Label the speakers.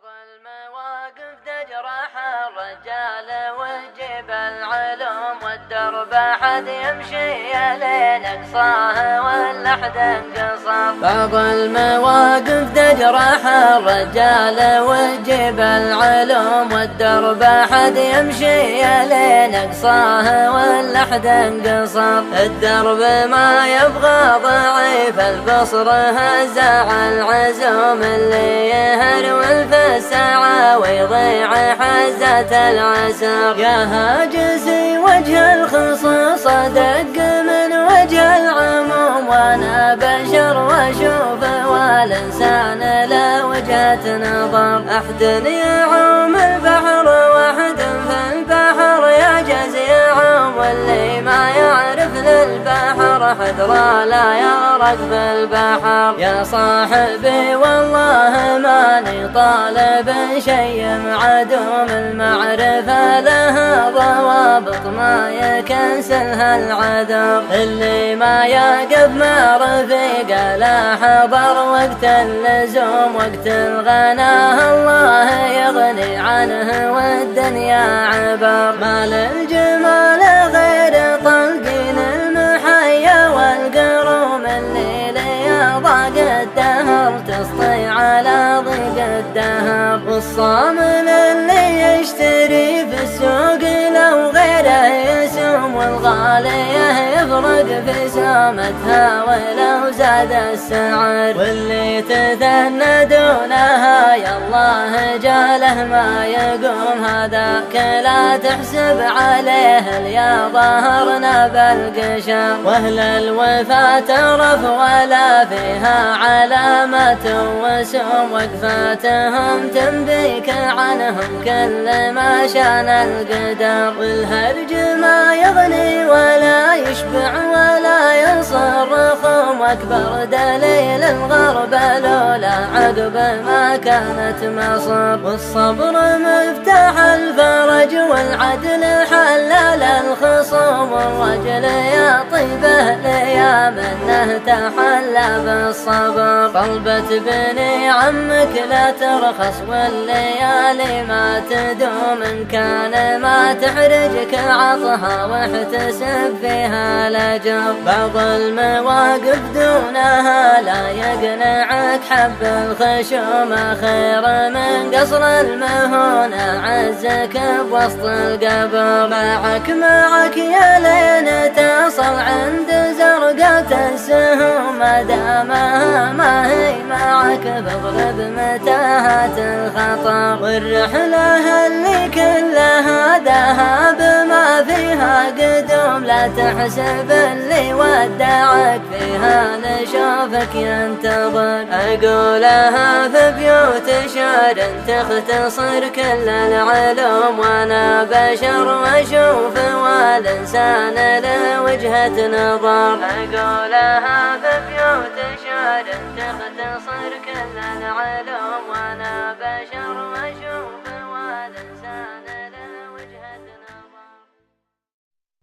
Speaker 1: المواقف تجرح الرجال وتجيب العلوم والدرب حد يمشي لين اقصاه واللحد انقصر. بعض المواقف تجرح الرجال وتجيب العلوم والدرب حد يمشي لين اقصاه واللحد انقصر. الدرب ما يبغى ضعيف البصر هزع العزوم اللي يهرول الساعة ويضيع حزة العسر. يا هاجسي وجه الخصوص دق من وجه العموم وانا بشر واشوف والانسان له وجهة نظر. احد يعوم البحر واحد في البحر يعجز يعوم واللي ما يعرف للبحر حذر لا يغرق بالبحر. يا صاحبي والله ماني طالب شيء معدوم المعرفة لها ضوابط ما يكنسلها العذر. اللي ما يقف مع رفيق لا حضر وقت اللزوم وقت الغناه الله يغني عنه والدنيا عبر. ما للجمال غير طلقين المحيا والقروم اللي لي ضاق الدهر تسطي على ضيق الدهر. والصامل اللي يشتري في السوق لو غيره يسوم والغالية يفرق في سامتها ولو زاد السعر. واللي تثنى دونها يالله جاله ما يقوم هذاك لا تحسب عليه يا ظهرنا بالقشر. واهل الوفا ترف ولا فيها علامة وسوم وقفاتهم تنبيك عنهم كل ما شان القدر. والهرج ما يغني ولا يشبع ولا ينصر رخوم واكبر دليل الغرب لولا عقب ما كانت مصر. والصبر مفتاح الفرج والعدل حلل الخصوم. والرجل يا طيبه ليا منه تحلى بالصبر. طلبة بني عمك لا ترخص والليالي ما تدوم ان كان ما تحرجك عطها واحتسب فيها الاجر. بعض المواقف دونها لا يقنعك حب الخشوم خير من قصر المهون عزك بوسط القبر. معك يا لين تصل عند زرقة السهوم ما دامها ما هي معك بضرب متاهات الخطر. والرحلة اللي كلها ذهب ما فيها قدوم لا تحسب اللي ودعك فيها نشوفك ينتظر. أقولها في بيوت شعر تختصر كل العلوم وانا بشر واشوف والانسان له وجهة نظر. أقولها في بيوت شعر تختصر كل العلوم